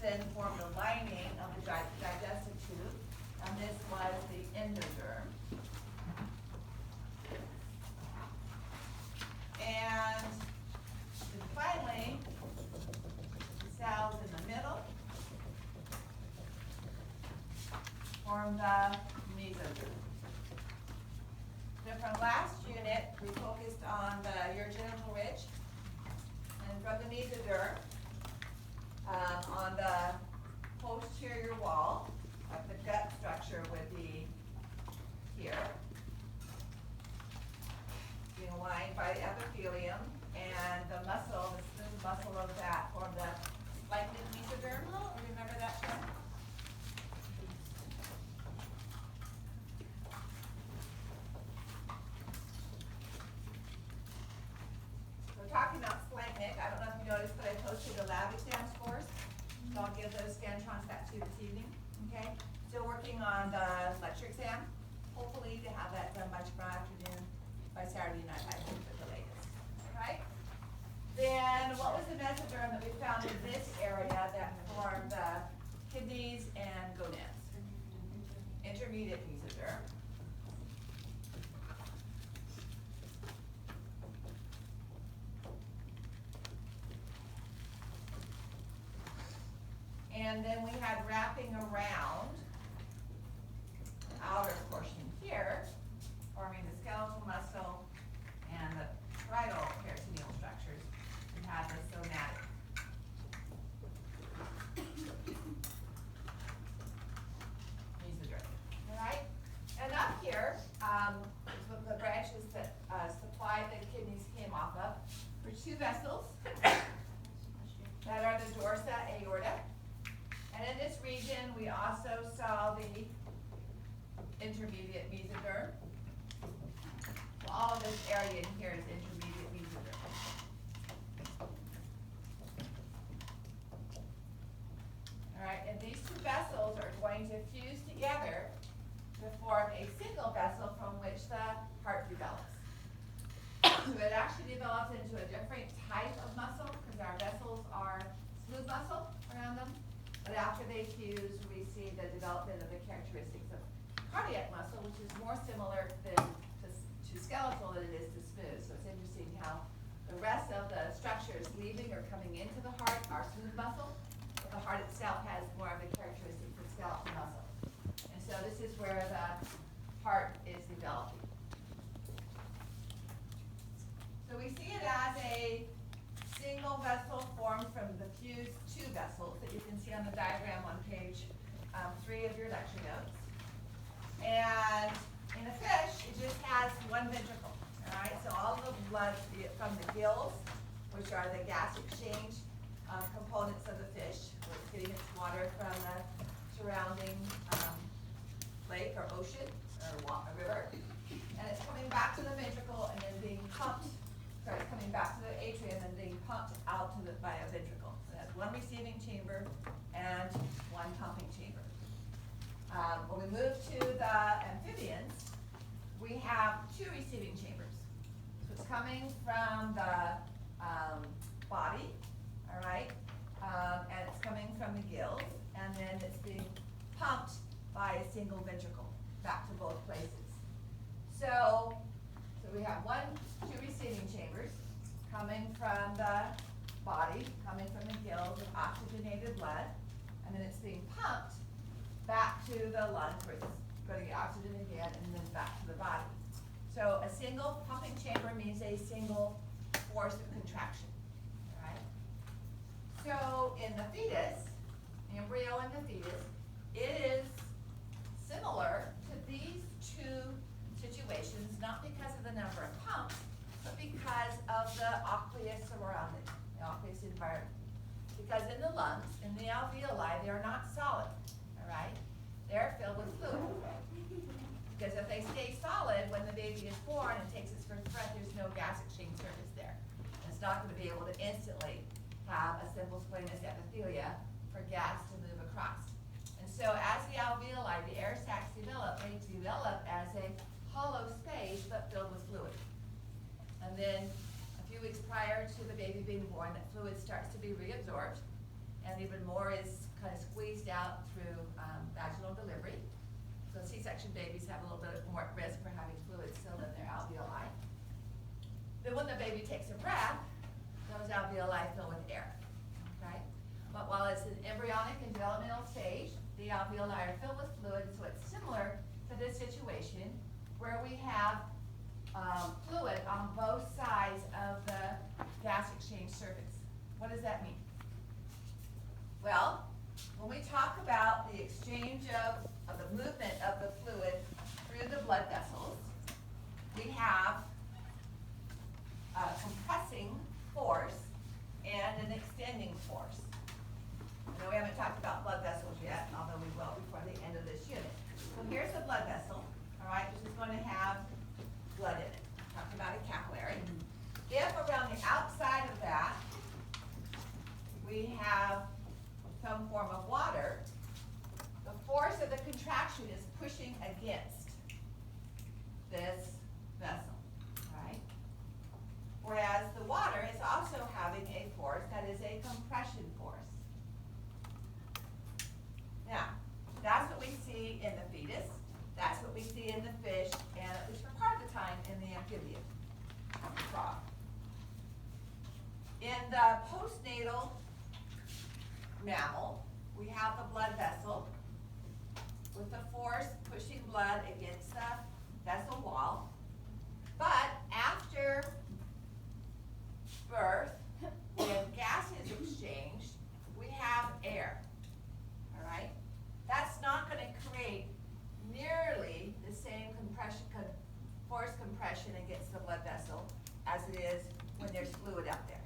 then form the lining of the digestive tube, and this was the endoderm. And then finally, the cells in the middle form the mesoderm. So from last unit, we focused on the urogenital ridge, and from the mesoderm, on the posterior wall of the gut structure would be here, being lined by the epithelium, and the muscle, the smooth muscle of that formed the splanchnic mesoderm. Remember that term? So talking about splanchnic, I don't know if you noticed, but I posted the lab exam scores. So I'll give those Scantrons back to you this evening, okay? Still working on the lecture exam. Hopefully to have that done by tomorrow afternoon, by Saturday night, I think at the latest, all right? Then what was the mesoderm that we found in this area that formed the kidneys and gonads? Intermediate mesoderm. And then we had wrapping around the outer portion here, forming the skeletal muscle and the parietal peritoneal structures. We had the somatic. Mesoderm. All right? And up here, is what the branches that supply the kidneys came off of. Were two vessels that are the dorsa aorta. And in this region, we also saw the intermediate mesoderm. Well, all of this area in here is intermediate mesoderm. All right, and these two vessels are going to fuse together to form a single vessel from which the heart develops. So it actually develops into a different type of muscle because our vessels are smooth muscle around them. But after they fuse, we see the development of the characteristics of cardiac muscle, which is more similar to skeletal than it is to smooth. So it's interesting how the rest of the structures leaving or coming into the heart are smooth muscle, but the heart itself has more of the characteristics of skeletal muscle. And so this is where the heart is developing. So we see it as a single vessel formed from the fused two vessels that you can see on the diagram on page 3 of your lecture notes. And in a fish, it just has one ventricle. All right, so all the blood from the gills, which are the gas exchange components of the fish, where it's getting its water from the surrounding lake or ocean or river, and it's coming back to the ventricle and then being pumped. Sorry, it's coming back to the atrium and being pumped out to by a ventricle. So that's one receiving chamber and one pumping chamber. When we move to the amphibians, we have two receiving chambers. So it's coming from the body, all right, and it's coming from the gills, and then it's being pumped by a single ventricle back to both places. So we have two receiving chambers coming from the body, coming from the gills with oxygenated blood, and then it's being pumped back to the lungs where it's going to get oxygen again and then back to the body. So a single pumping chamber means a single force of contraction, all right? So in the fetus, the embryo in the fetus, it is similar to these two situations, not because of the number of pumps, but because of the aqueous surrounding, the aqueous environment. Because in the lungs, in the alveoli, they are not solid, all right? They're filled with fluid. Because if they stay solid, when the baby is born and takes its first breath, there's no gas exchange surface there. And it's not going to be able to instantly have a simple squamous epithelia for gas to move across. And so as the alveoli, the air sacs develop, they develop as a hollow space but filled with fluid. And then a few weeks prior to the baby being born, that fluid starts to be reabsorbed and even more is kind of squeezed out through vaginal delivery. So C-section babies have a little bit more risk for having fluid still in their alveoli. Then when the baby takes a breath, those alveoli fill with air, okay? But while it's an embryonic and developmental stage, the alveoli are filled with fluid, so it's similar to this situation where we have fluid on both sides of the gas exchange surface. What does that mean? Well, when we talk about the exchange of the movement of the fluid through the blood vessels, we have a compressing force and an extending force. I know we haven't talked about blood vessels yet, although we will before the end of this unit. So here's the blood vessel, all right, which is going to have blood in it. Talking about a capillary. If around the outside of that we have some form of water, the force of the contraction is pushing against this vessel, right? Whereas the water is also having a force that is a compression force. Now, that's what we see in the fetus, that's what we see in the fish, and at least for part of the time in the amphibian frog. In the postnatal mammal, we have the blood vessel with the force pushing blood against the vessel wall. But after birth, when gas is exchanged, we have air, all right? That's not going to create nearly the same force compression against the blood vessel as it is when there's fluid out there.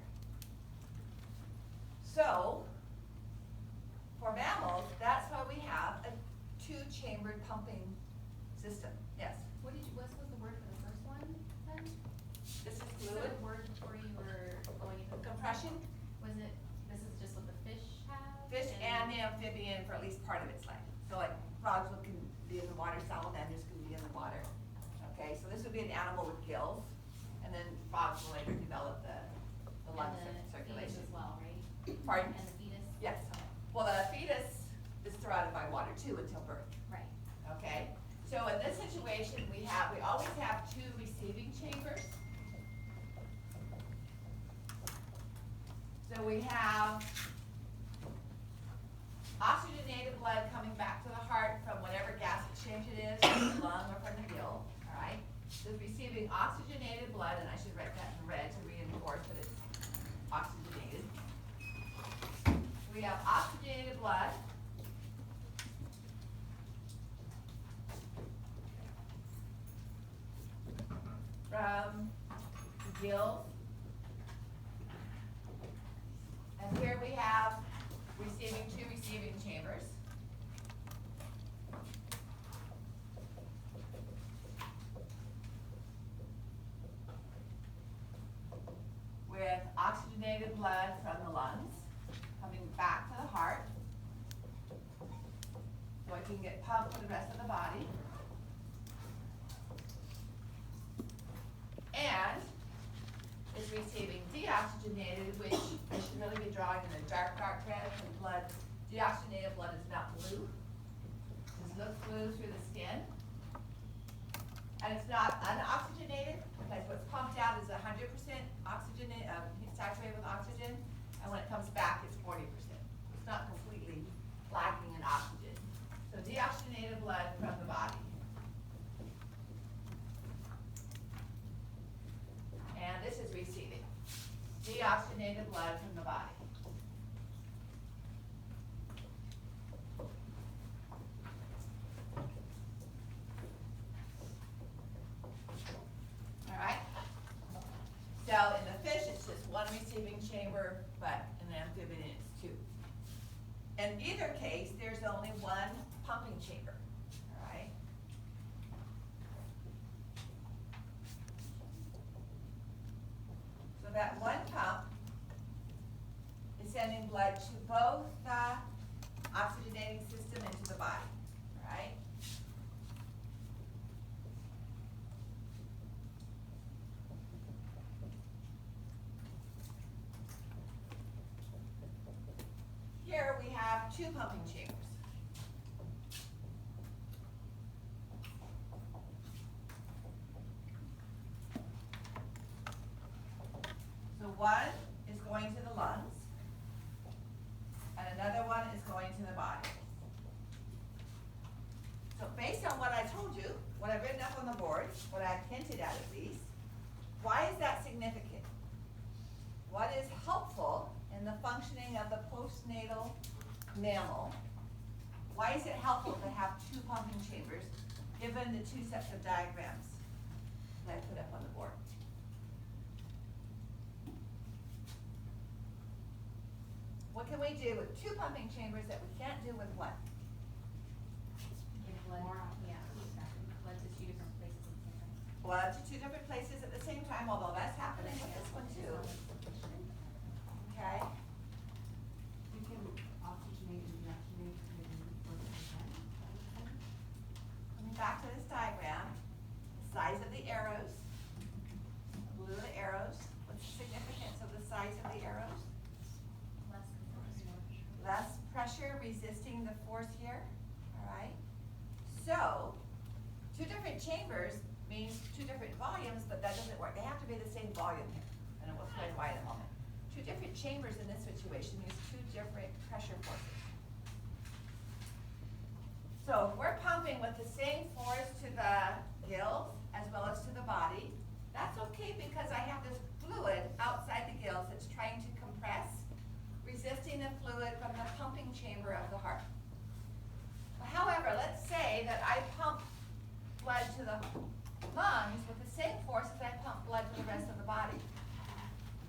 So, for mammals, that's why we have a two-chambered pumping system. Yes? What was the word for the first one then? This is The fluid. word where you were going into Compression. this is just what the fish have? Fish and the amphibian for at least part of its life. So like frogs can be in the water, salamanders can be in the water. Okay, so this would be an animal with gills, and then frogs will later develop the lung circulation. Fetus as well, right? Pardon? And the fetus? Yes. Okay. Well, the fetus is surrounded by water too until birth. Right. Okay, so in this situation, we always have two receiving chambers. So we have oxygenated blood coming back to the heart from whatever gas exchange it is, from the lung or from the gill, all right? So receiving oxygenated blood, and I should write that in red to reinforce that it's oxygenated. We have oxygenated blood. From the gills. And here we have two receiving chambers. With oxygenated blood from the lungs coming back to the heart, so it can get pumped to the rest of the body. And is receiving deoxygenated, which I should really be drawing in a dark red, because deoxygenated blood is not blue. It looks blue through the skin. And it's not unoxygenated, because what's pumped out is 100% oxygenated, saturated with oxygen, and when it comes back, it's 40%. It's not completely lacking in oxygen. So deoxygenated blood from the body. And this is receiving deoxygenated blood from the body. All right. So in the fish, it's just one receiving chamber, but in the amphibian, it's two. In either case, there's only one pumping chamber. All right. So that one pump is sending blood to both the oxygenating system and to the body, right? two pumping chambers. So one is going to the lungs, and another one is going to the body. So based on what I told you, what I've written up on the board, what I've hinted at least, why is that significant? What is helpful in the functioning of the postnatal mammal? Why is it helpful to have two pumping chambers, given the two sets of diagrams that I put up on the board? What can we do with two pumping chambers that we can't do with one? Give blood, yeah, exactly, blood to two different places at the same time. Blood to two different places at the same time, although that's happening with this one too. Okay? We can oxygenate and deoxygenate and work again. Coming back to this diagram, the size of the arrows, blue of the arrows, what's the significance of the size of the arrows? Less control. Less pressure resisting the force here, all right? So, two different chambers means two different volumes, but that doesn't work. They have to be the same volume here, and we'll explain why in a moment. Two different chambers in this situation means two different pressure forces. So if we're pumping with the same force to the gills as well as to the body, that's okay because I have this fluid outside the gills that's trying to compress, resisting the fluid from the pumping chamber of the heart. However, let's say that I pump blood to the lungs with the same force as I pump blood to the rest of the body.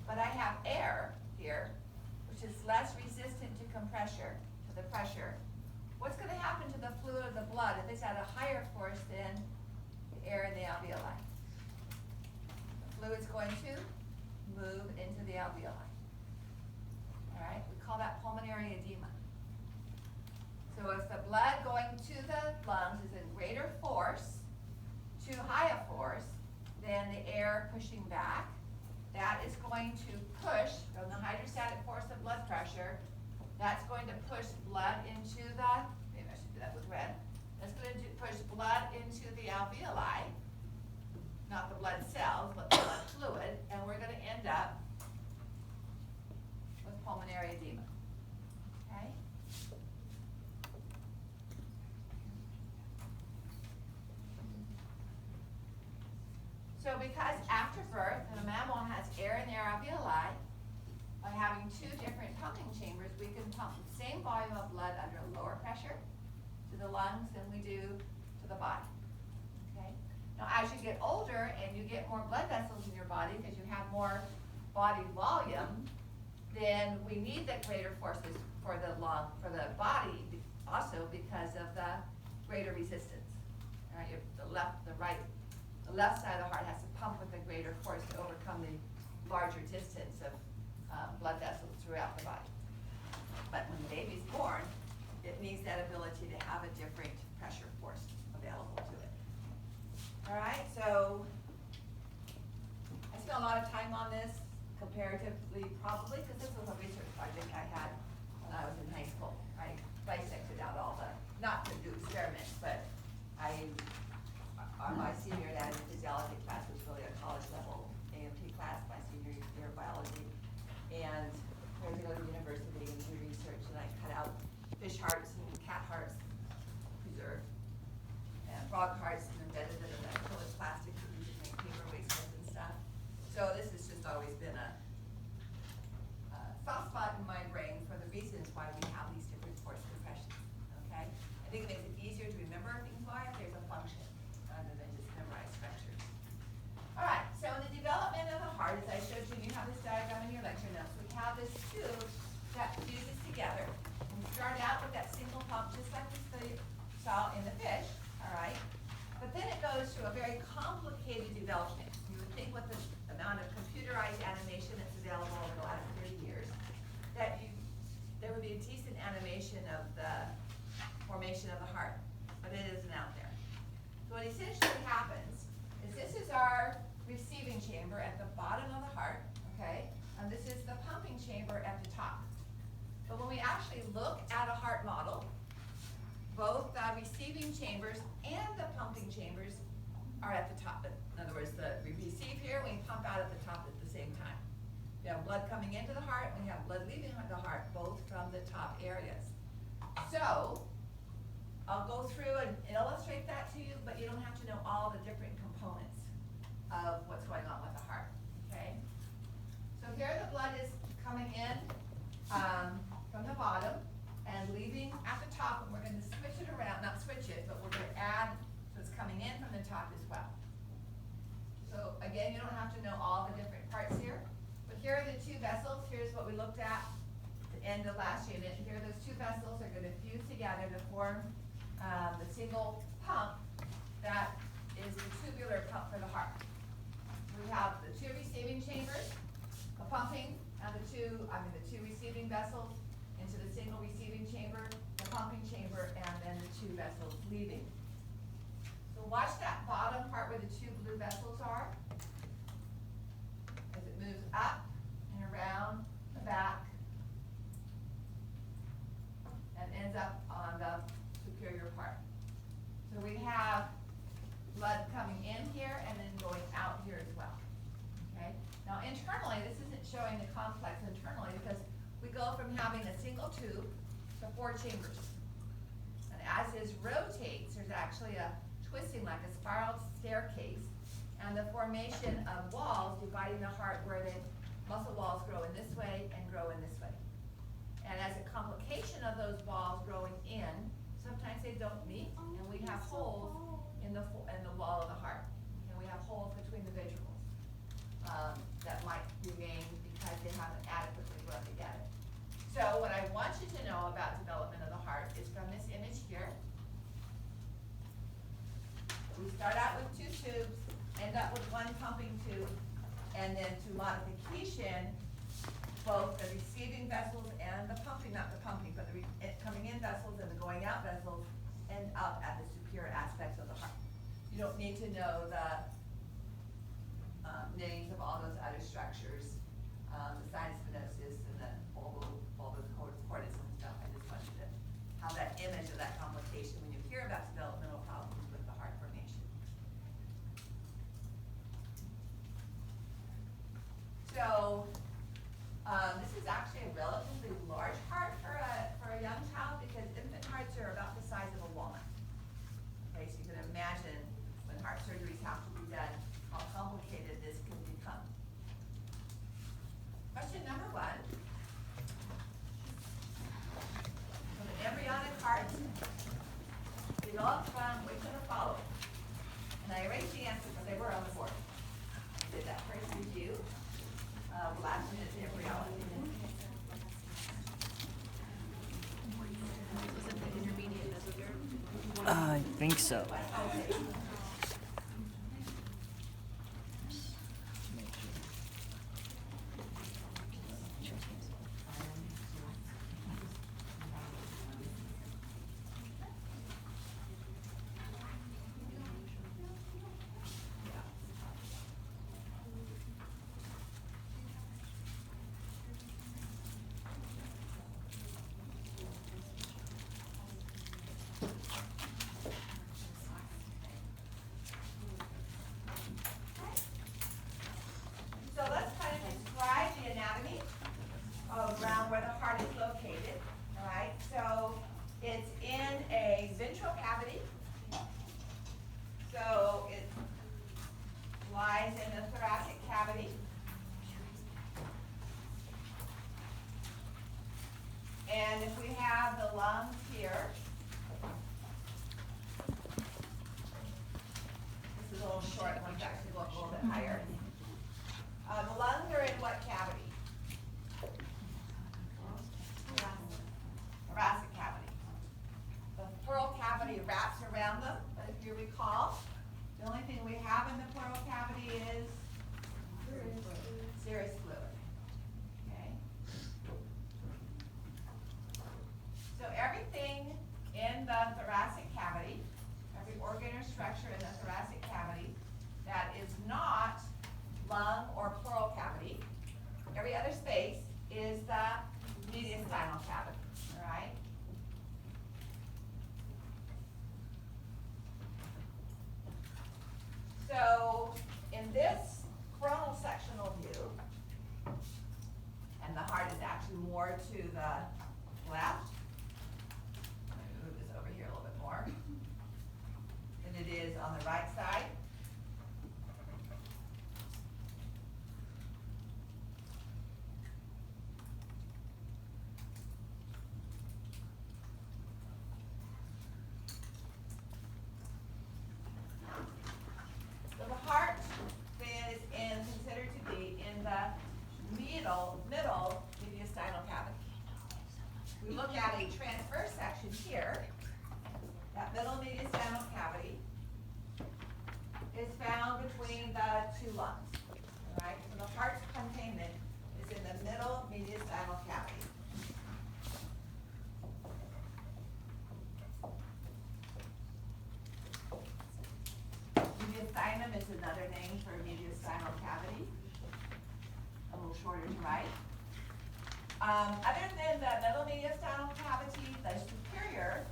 But I have air here, which is less resistant to compression, to the pressure. What's going to happen to the fluid of the blood if it's at a higher force than the air in the alveoli? The fluid's going to move into the alveoli. All right, we call that pulmonary edema. So if the blood going to the lungs is in greater force, too high a force, than the air pushing back, that is going to push from the hydrostatic force of blood pressure, that's going to push blood into the, maybe I should do that with red, that's going to push blood into the alveoli, not the blood cells, but the blood fluid, and we're going to end up with pulmonary edema, okay? So because after birth, the mammal has air in their alveoli, by having two different pumping chambers, we can pump the same volume of blood under lower pressure to the lungs than we do to the body, okay? Now, as you get older and you get more blood vessels in your body because you have more body volume, then we need the greater forces for the body also because of the greater resistance, all right? The left side of the heart has to pump with a greater force to overcome the larger distance of blood vessels throughout the body. But when the baby's born, it needs that ability to have a different pressure force available to it. All right, so I spent a lot of time on this comparatively, probably, because this was a research project I had when I was in high school. I dissected out all the, not to do experiments, but on my senior anatomy physiology class was really a college level AMP class, my senior year of biology. And I was to go to university and do research, and I cut out fish hearts and cat hearts, preserved, and frog hearts, and embedded it in acrylic plastic that we could make paperweights with and stuff. So this has just always been a soft spot in my brain for the reasons why we have these different force compressions, okay? I think it makes it easier to remember things why if there's a function, rather than just memorize structures. All right, so in the development of the heart, as I showed you, you have this diagram in your lecture notes. We have this tube that fuses together. We start out with that single pump, just like we saw in the fish, all right? But then it goes through a very complicated development. You would think with the amount of computerized animation that's available over the last 30 years, that there would be a decent animation of the formation of the heart, but it isn't out there. So what essentially happens is this is our receiving chamber at the bottom of the heart, okay? And this is the pumping chamber at the top. But when we actually look at a heart model, both the receiving chambers and the pumping chambers are at the top. In other words, we receive here, we pump out at the top at the same time. We have blood coming into the heart, we have blood leaving the heart, both from the top areas. So, I'll go through and illustrate that to you, but you don't have to know all the different components of what's going on with the heart, okay? So here the blood is coming in from the bottom and leaving at the top, and we're gonna switch it around, not switch it, but we're gonna add, so it's coming in from the top as well. So again, you don't have to know all the different parts here, but here are the two vessels. Here's what we looked at the end of last unit. Here, those two vessels are gonna fuse together to form the single pump that is the tubular pump for the heart. We have the two receiving chambers, the pumping, and the two receiving vessels into the single receiving chamber, the pumping chamber, and then the two vessels leaving. So watch that bottom part where the two blue vessels are, as it moves up and around the back and ends up on the superior part. So we have blood coming in here and then going out here as well, okay? Now internally, this isn't showing the complex internally because we go from having a single tube to 4 chambers. And as this rotates, there's actually a twisting like a spiral staircase and the formation of walls dividing the heart where the muscle walls grow in this way and grow in this way. And as a complication of those walls growing in, sometimes they don't meet, and we have holes in the wall of the heart. And we have holes between the ventricles that might remain because they haven't adequately grown together. So what I want you to know about development of the heart is from this image here. We start out with 2 tubes, end up with 1 pumping tube, and then through modification, both the receiving vessels and the pumping, not the pumping, but the coming in vessels and the going out vessels end up at the superior aspects of the heart. You don't need to know the names of all those other structures, the sinus venosus and the bulbous cordis and stuff. I just want you to have that image of that complication when you hear about developmental problems with the heart formation. So, this is actually a relatively large heart for a young child because infant hearts are about the size of a walnut. Okay, so you can imagine when heart surgeries have to be done, how complicated this can become. Question number 1. So the embryonic heart develops from which of the following? And I erased the answers, but they were on the board. I did that first review. Last minute embryology. I think so. Okay. So let's kind of describe the anatomy around where the heart is located, all right? So it's in a ventral cavity. So it lies in the thoracic cavity. And if we have the lungs here, this is a little short one, actually go up a little bit higher. The lungs are in what cavity? Thoracic cavity. The pleural cavity wraps around them, but if you recall, the only thing we have in the pleural cavity is serous fluid. Okay? So everything in the thoracic cavity, every organ or structure in the thoracic cavity that is not lung or pleural cavity, every other space is the mediastinal cavity. look at a transverse section here, that middle mediastinal cavity is found between the two lungs. All right, so the heart's containment is in the middle mediastinal cavity. Mediastinum is another name for mediastinal cavity, a little shorter to write. Other than the middle mediastinal cavity, the superior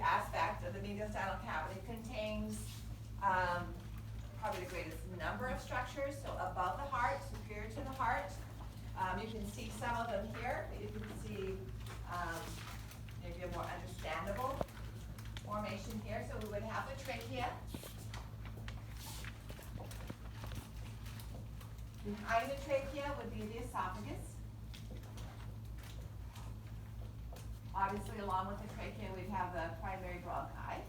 aspect of the mediastinal cavity contains probably the greatest number of structures. So above the heart, superior to the heart, you can see some of them here, but you can see maybe a more understandable formation here. So we would have the trachea. Behind the trachea would be the esophagus. Obviously, along with the trachea, we'd have the primary bronchi.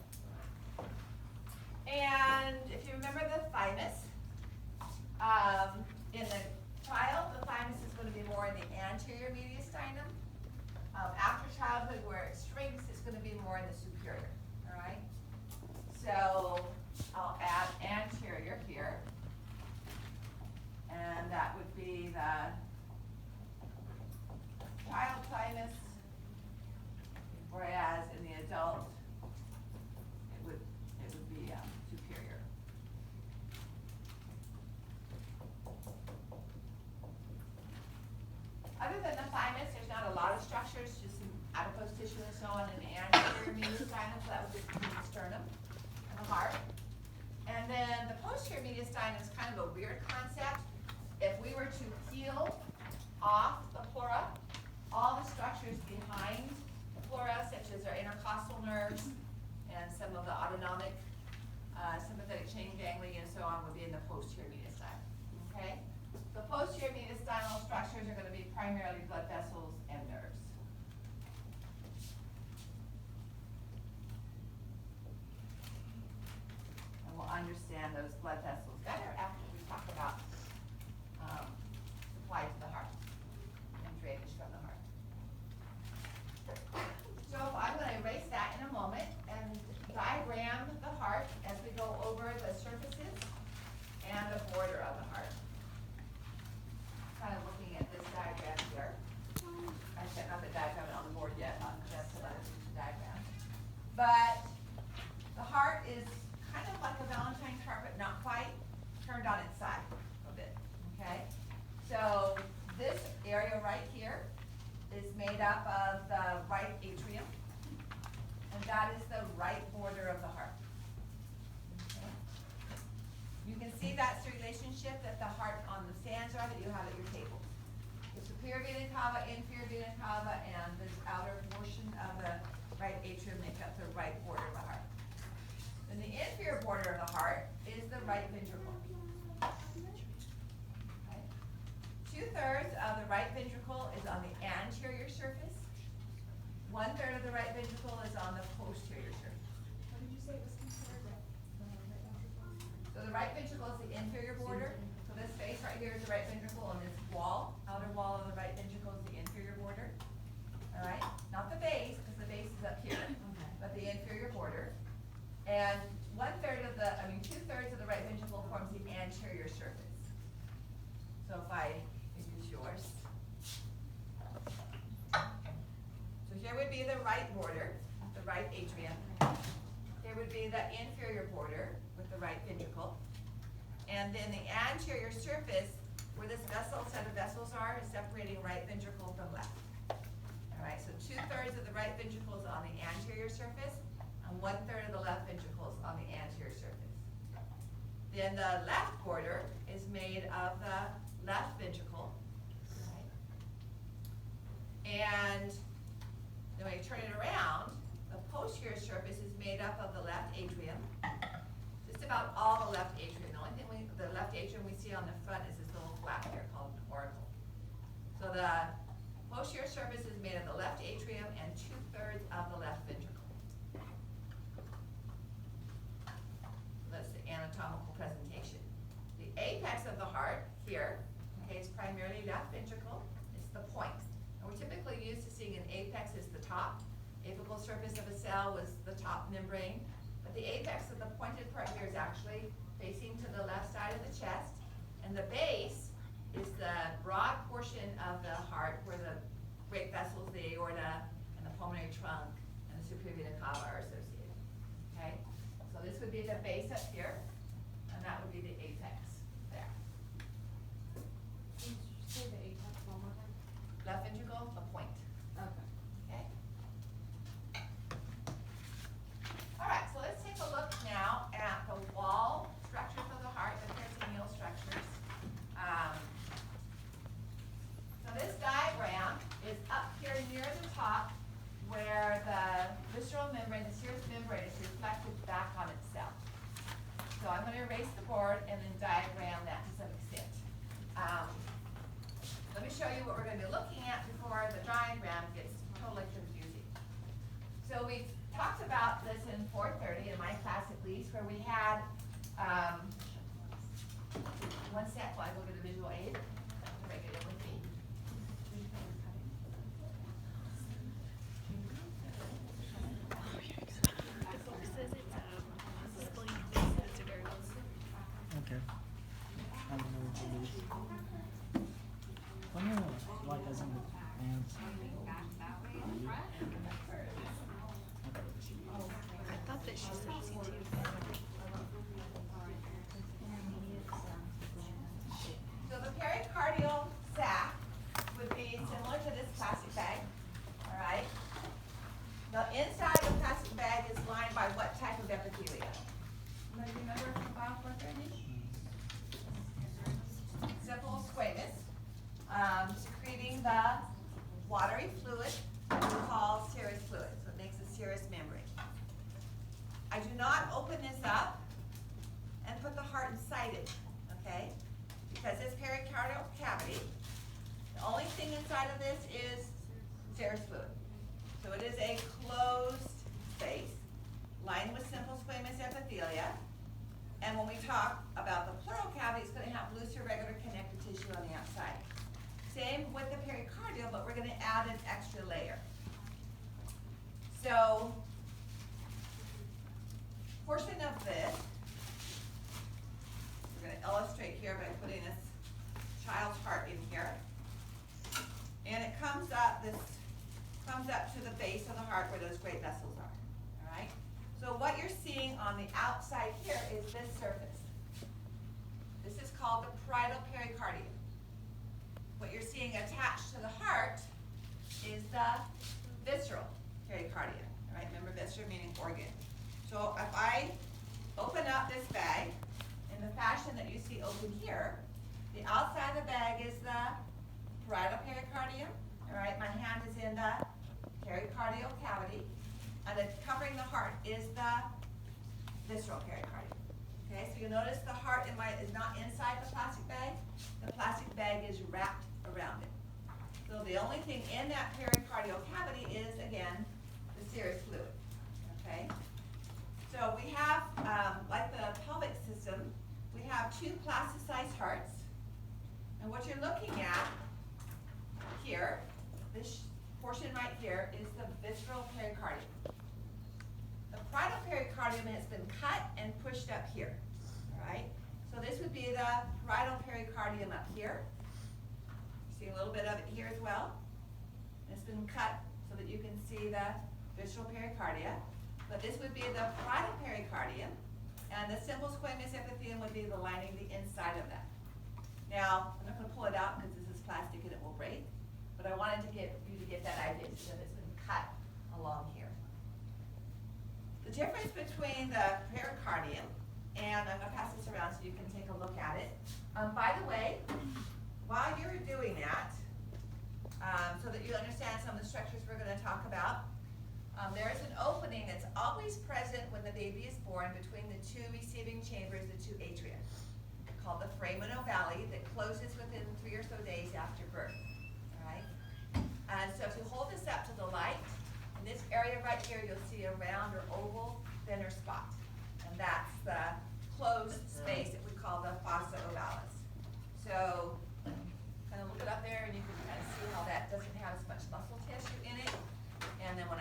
And if you remember the thymus, in the child, the thymus is going to be more in the anterior mediastinum. After childhood, where it shrinks, it's going to be more in the superior. All right. So I'll add anterior here. And that would be the child thymus, whereas in the adult, it would be superior. Other than the thymus, there's not a lot of structures, just some adipose tissue and so on in the anterior mediastinum, so that would be the sternum and the heart. And then the posterior mediastinum is kind of a weird concept. If we were to peel off the pleura, all the structures behind the pleura, such as our intercostal nerves and some of the autonomic, sympathetic chain ganglia and so on, would be in the posterior mediastinum. Okay? The posterior mediastinal structures are going to be primarily blood vessels and nerves. And we'll understand those blood vessels better after we talk about supply to the heart and drainage from the heart. So I'm going to erase that in a moment and diagram the heart as we go over the surfaces and the border of the heart. Kind of looking at this diagram here. I set not the diagram on the board yet, on just the diagram. But the heart is kind of like a Valentine carpet, not quite, turned on its side a bit, okay? So this area right here is made up of the right atrium, and that is the right border of the heart. Okay? You can see that's the relationship that the heart on the stands are that you have at your table. The superior vena cava, inferior vena cava, and this outer portion of the right atrium make up the right border of the heart. And the inferior border of the heart is the right ventricle. Okay. 2/3 of the right ventricle is on the anterior surface. 1/3 of the right ventricle is on the posterior surface. What did you say was considered right? So the right ventricle is the inferior border. So this space right here is the right ventricle, and this wall, outer wall of the right ventricle is the inferior border. All right, not the base, because the base is up here, but the inferior border. And 2/3 of the right ventricle forms the anterior surface. So if I use yours. So here would be the right border, the right atrium. Here would be the inferior border with the right ventricle. And then the anterior surface, where this set of vessels are, is separating right ventricle from left. All right, so 2/3 of the right ventricle is on the anterior surface, and 1/3 of the left ventricle is on the anterior surface. Then the left border is made of the left ventricle. Right? And then when you turn it around, the posterior surface is made up of the left atrium. Just about all the left atrium. The only thing the left atrium we see on the front is this little flap here called an auricle. So the posterior surface is made of the left atrium and 2/3 of the left ventricle. That's the anatomical presentation. The apex of the heart here, okay, is primarily left ventricle. It's the point top. Apical surface of a cell was the top membrane, but the apex of the pointed part here is actually facing to the left side of the chest, and the base is the broad portion of the heart where the great vessels, the aorta, and the pulmonary trunk, and the superior vena cava are associated. Okay? So this would be the base up here, and that would be the apex there. Did you say the apex one more time? Left ventricle, a point. Okay. Okay? All right, so let's take a look now at the wall structures of the heart, the peritoneal structures. So this diagram is up here near the top where the visceral membrane, the serous membrane, is reflected back on itself. So I'm going to erase the board and then diagram that to some extent. Let me show you what we're going to be looking at before the diagram gets totally confusing. So we talked about this in 4:30 in my class at least, where we had, one sec while I go to the visual aid, to make it in with me. Okay. I don't know what it is. Oh no, like as in the hands. I thought that she said CT. So the pericardial sac would be similar to this plastic bag, all right? The inside of the plastic bag is lined by what type of epithelia? Anybody remember from Bio 430? Simple squamous, secreting the watery fluid that we call serous fluid, so it makes a serous membrane. I do not open this up and put the heart inside it, okay? Because this pericardial cavity, the only thing inside of this is serous fluid. So it is a closed space lined with simple squamous epithelia. And when we talk about the pleural cavity, it's going to have loose irregular connective tissue on the outside. Same with the pericardial, but we're going to add an extra layer. So, portion of this, we're going to illustrate here by putting this child's heart in here. And it comes up to the base of the heart where those great vessels are, all right? So what you're seeing on the outside here is this surface. This is called the parietal pericardium. What you're seeing attached to the heart is the visceral pericardium, all right? Remember viscera meaning organ. So if I open up this bag in the fashion that you see open here, the outside of the bag is the parietal pericardium, all right? My hand is in the pericardial cavity, and then covering the heart is the visceral pericardium. Okay, so you notice the heart is not inside the plastic bag. The plastic bag is wrapped around it. So the only thing in that pericardial cavity is, again, the serous fluid. Okay? So we have, like the pelvic system, we have two plasticized hearts. And what you're looking at here, this portion right here, is the visceral pericardium. The parietal pericardium has been cut and pushed up here, all right? So this would be the parietal pericardium up here. See a little bit of it here as well. It's been cut so that you can see the visceral pericardia. But this would be the parietal pericardium, and the simple squamous epithelium would be the lining the inside of that. Now, I'm not going to pull it out because this is plastic and it will break, but I wanted to get you to get that idea that it's been cut along here. The difference between the pericardium, and I'm going to pass this around so you can take a look at it. By the way, while you're doing that, so that you understand some of the structures we're going to talk about, there is an opening that's always present when the baby is born between the two receiving chambers, the two atria, called the foramen ovale, that closes within 3 or so days after birth. All right? And so if you hold this up to the light, in this area right here, you'll see a round or oval thinner spot. And that's the closed space that we call the fossa ovalis. So kind of look it up there and you can kind of see how that doesn't have as much muscle tissue in it. And then when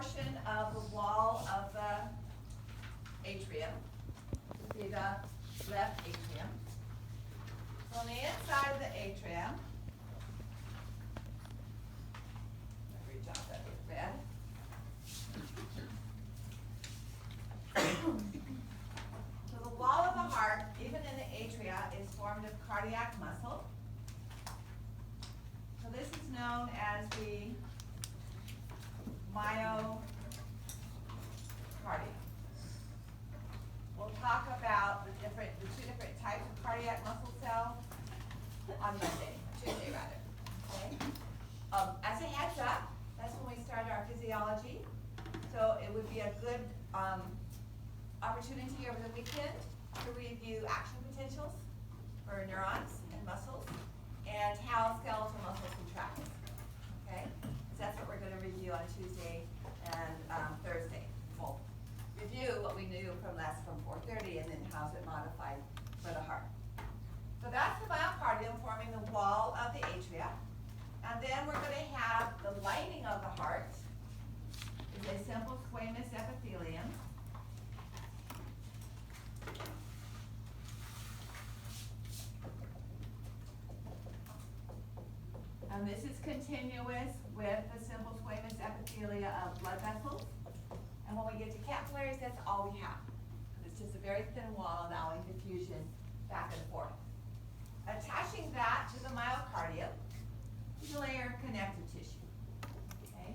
portion of the wall of the atrium. This would be the left atrium. So on the inside of the atrium, let me reach out that with red. So the wall of the heart, even in the atria, is formed of cardiac muscle. So this is known as the myocardium. We'll talk about the two different types of cardiac muscle cells on Tuesday rather, okay? As a heads up, that's when we start our physiology. So it would be a good, opportunity over the weekend to review action potentials for neurons and muscles and how skeletal muscles contract, okay? So that's what we're gonna review on Tuesday and, Thursday. We'll review what we knew from 4:30 and then how's it modified for the heart. So that's the myocardium forming the wall of the atria. And then we're gonna have the lining of the heart is a simple squamous epithelium. And this is continuous with the simple squamous epithelia of blood vessels. And when we get to capillaries, that's all we have. It's just a very thin wall allowing diffusion back and forth. Attaching that to the myocardium is a layer of connective tissue, okay?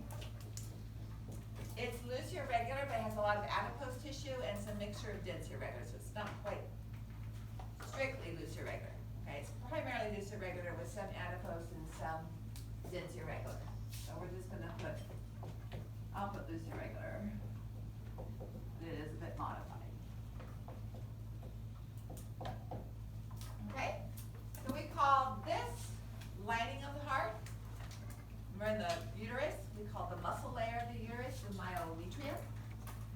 It's loose irregular, but it has a lot of adipose tissue and some mixture of dense irregular, so it's not quite strictly loose irregular, okay? It's primarily loose irregular with some adipose and some dense irregular. So we're just gonna I'll put loose irregular. It is a bit modified. Okay, so we call this lining of the heart. We're in the uterus, we call the muscle layer of the uterus the myometrium,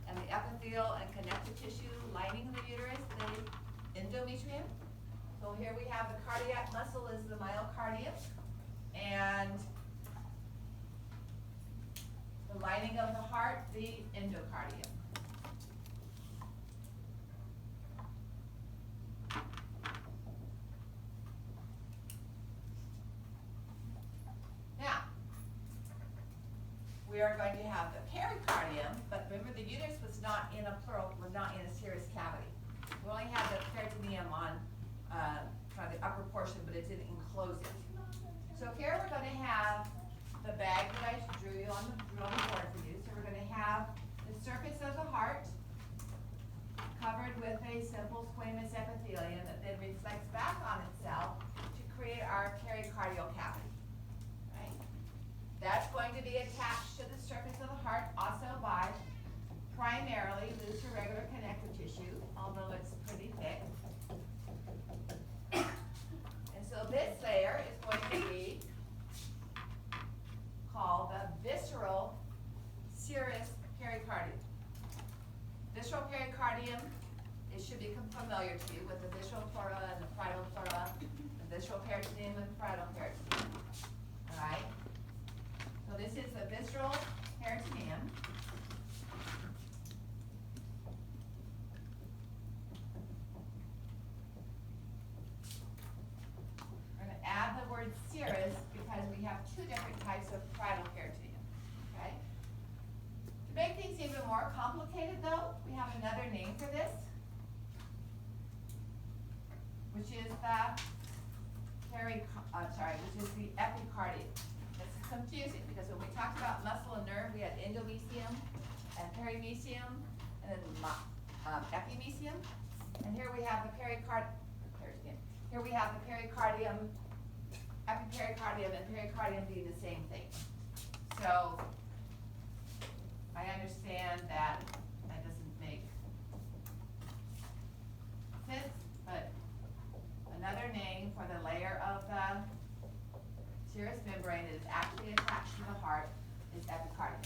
and the epithelial and connective tissue lining of the uterus, the endometrium. So here we have the cardiac muscle is the myocardium, and the lining of the heart, the endocardium. Now, we are going to have the pericardium, but remember the uterus was not in a serous cavity. We only had the peritoneum on kind of the upper portion, but it didn't enclose it. So here we're going to have the bag that I drew on the board for you. So we're going to have the surface of the heart covered with a simple squamous epithelium that then reflects back on itself to create our pericardial cavity. Right? That's going to be attached to the surface of the heart also by primarily loose irregular connective tissue, although it's pretty thick. And so this layer is going to be called the visceral serous pericardium. Visceral pericardium, it should become familiar to you with the visceral pleura and the parietal pleura, the visceral peritoneum and parietal peritoneum. Alright? So this is the visceral peritoneum. We're going to add the word serous because we have two different types of parietal peritoneum. Okay? To make things even more complicated though, we have another name for this, which is the epicardium. This is confusing because when we talked about muscle and nerve, we had endomysium and perimysium and then epimysium. And here we have the pericardium. Here we have the pericardium, epipericardium, and pericardium being the same thing. So I understand that doesn't make sense, but another name for the layer of the serous membrane that is actually attached to the heart is epicardium.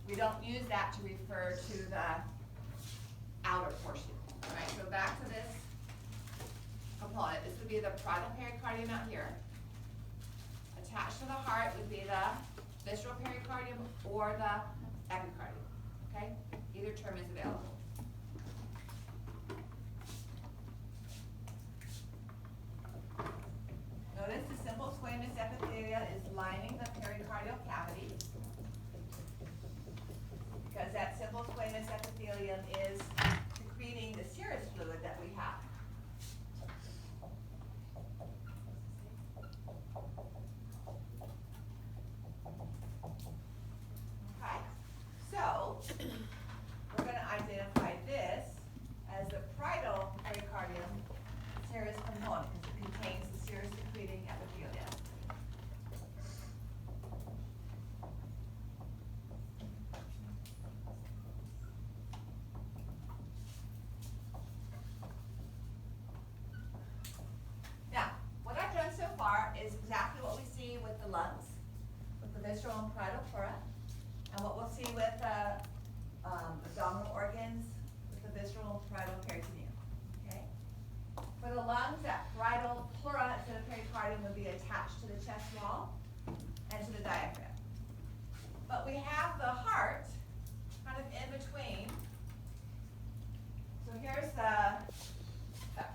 We don't use that to refer to the outer portion. All right, so back to this component. This would be the parietal pericardium out here. Attached to the heart would be the visceral pericardium or the epicardium, okay? Either term is available. Notice the simple squamous epithelia is lining the pericardial cavity, because that simple squamous epithelium is secreting the serous fluid that we have. Okay, so we're gonna identify this as the parietal pericardium serous component, because it contains the serous secreting epithelia. Now, what I've done so far is exactly what we see with the lungs, with the visceral and parietal pleura, and what we'll see with abdominal organs, with the visceral and parietal peritoneum, okay? For the lungs, that parietal pleura instead of pericardium would be attached to the chest wall and to the diaphragm. But we have the heart kind of in between. So here's that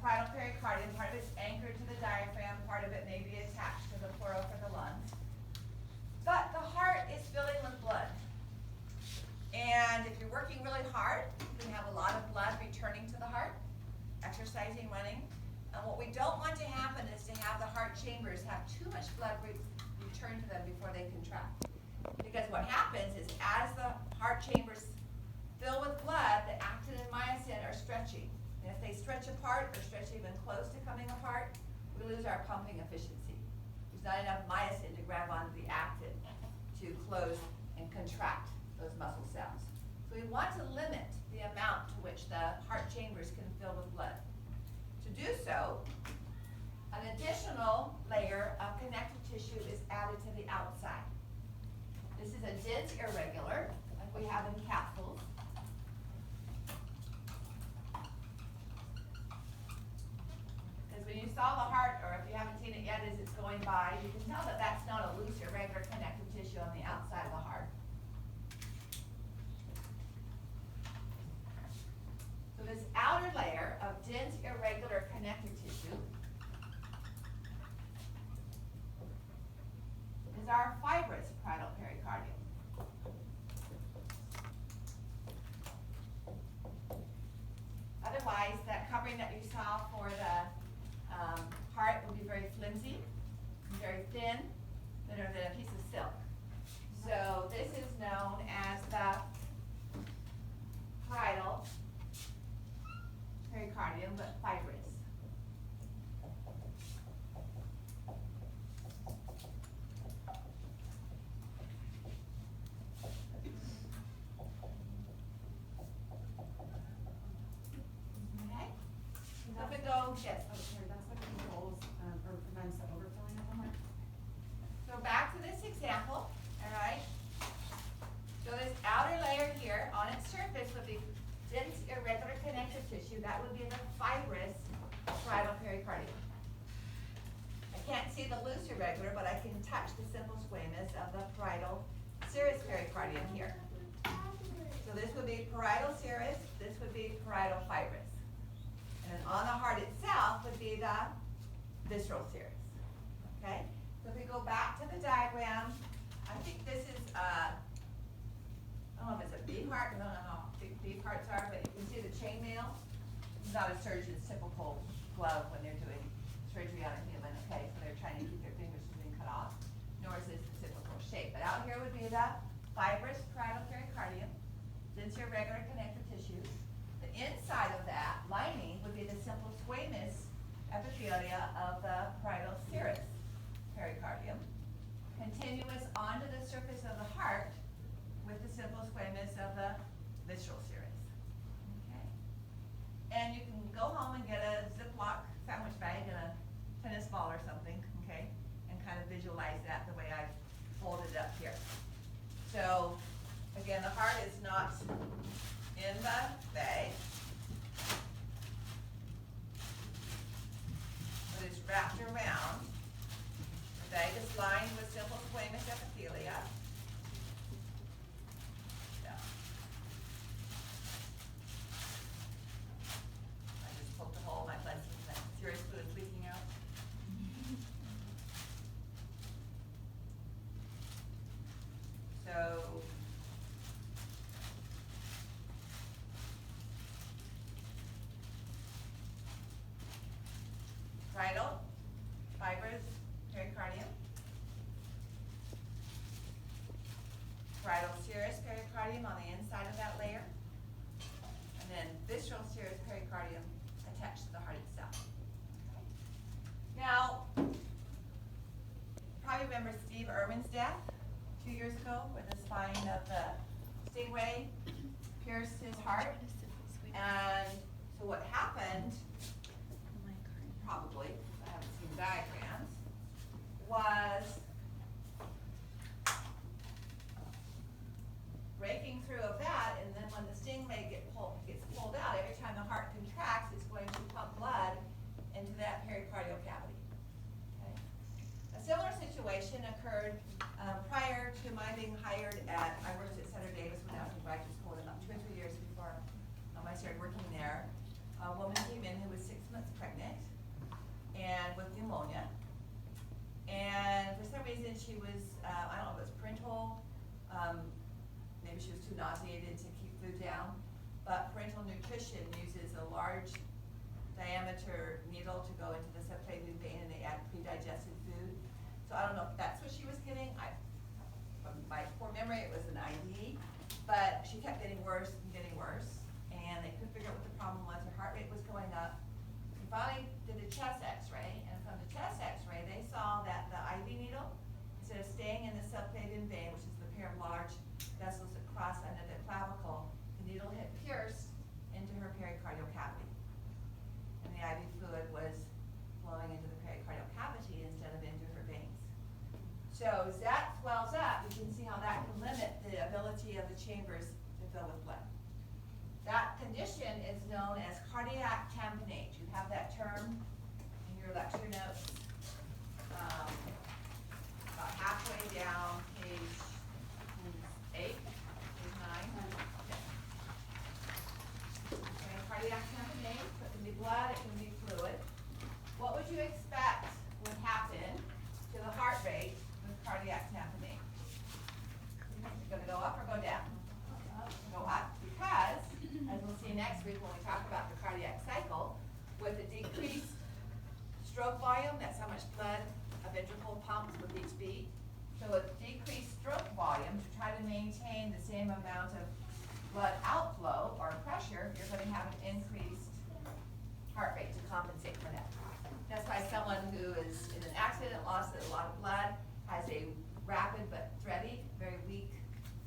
parietal pericardium, part of it's anchored to the diaphragm, part of it may be attached to the pleura for the lungs. But the heart is filling with blood. And if you're working really hard, you can have a lot of blood returning to the heart, exercising, running. And what we don't want to happen is to have the heart chambers have too much blood return to them before they contract. Because what happens is as the heart chambers fill with blood, the actin and myosin are stretching. And if they stretch apart or stretch even close to coming apart, we lose our pumping efficiency. There's not enough myosin to grab onto the actin to close and contract those muscle cells. So we want to limit the amount to which the heart chambers can fill with blood. To do so, an additional layer of connective tissue is added to the outside. This is a dense irregular, like we have in capsules. Because when you saw the heart, or if you haven't seen it yet as it's going by, you can tell that that's not a loose irregular connective tissue on the outside of the heart. So this outer layer of dense irregular connective tissue is our fibrous parietal pericardium. Otherwise, that covering that you saw for the heart would be very flimsy, very thin, thinner than a piece of silk. So this is known as the parietal pericardium, but fibrous. Okay? So if we go, yes, Oh, sorry, that's what controls, or prevents the overfilling of the heart? so back to this example, all right? So this outer layer here, on its surface would be dense irregular connective tissue, that would be the fibrous parietal pericardium. I can't see the loose irregular, but I can touch the simple squamous of the parietal serous pericardium here. So this would be parietal serous, this would be parietal fibrous. And then on the heart itself would be the visceral serous, okay? So if we go back to the diagram, I think this is, I don't know if it's a beef heart, I don't know how big beef hearts are, but you can see the chainmail. It's not a surgeon's typical glove when they're doing surgery on a human, okay? So they're trying to keep their fingers from being cut off, nor is this the typical shape. But out here would be the fibrous parietal pericardium, dense irregular connective tissue. The inside of that lining would be the simple squamous epithelia of the parietal serous pericardium, continuous onto the surface of the heart with the simple squamous of the visceral serous. Okay? And you can go home and get a Ziploc sandwich bag and a tennis ball or something, okay? And kind of visualize that the way I've folded it up here. So, again, the heart is not in the bag, but it's wrapped around. The bag is lined with simple squamous epithelia. So. Parietal, fibrous pericardium. Parietal serous pericardium on the inside of that layer. And then visceral serous pericardium attached to the heart itself. Now, probably remember Steve Irwin's death 2 years ago, where the spine of the stingray pierced his heart. And so what happened, probably, I haven't seen diagrams, was breaking through of that, and then when the stingray gets pulled out, every time the heart contracts, it's going to pump blood into that pericardial cavity. Okay? A similar situation occurred prior to my being hired I worked at Center Davis when I was in graduate school, and about 2 or 3 years before I started working there. A woman came in who was 6 months pregnant and with pneumonia. And for some reason she was, I don't know if it was parental, maybe she was too nauseated to keep food down, but parental nutrition uses a large diameter needle to go into the subclavian vein, and they add pre-digested food. So I don't know if that's what she was getting. From my poor memory, it was an IV, but she kept getting worse and getting worse, and they couldn't figure out what the problem was. Her heart rate was going up. We finally did a chest x-ray, and from the chest x-ray, they saw that the IV needle, instead of staying in the subclavian vein, which is the pair of large vessels that cross under the clavicle, the needle had pierced into her pericardial cavity. And the IV fluid was flowing into the pericardial cavity instead of into her veins. So as that swells up, you can see how that can limit the ability of the chambers to fill with blood. That condition is known as cardiac tamponade. You have that term in your lecture notes. About halfway down page 8, page 9. Okay, cardiac tamponade, so it can be blood, it can be fluid. What would you expect would happen to the heart rate with cardiac tamponade? Is it gonna go up or go down? Go up, because, as we'll see next week when we talk about the cardiac cycle, with a decreased stroke volume, that's how much blood a ventricle pumps with each beat. So with decreased stroke volume, to try to maintain the same amount of blood outflow or pressure, you're going to have an increased heart rate to compensate for that. That's why someone who is in an accident, lost a lot of blood, has a rapid but thready, very weak,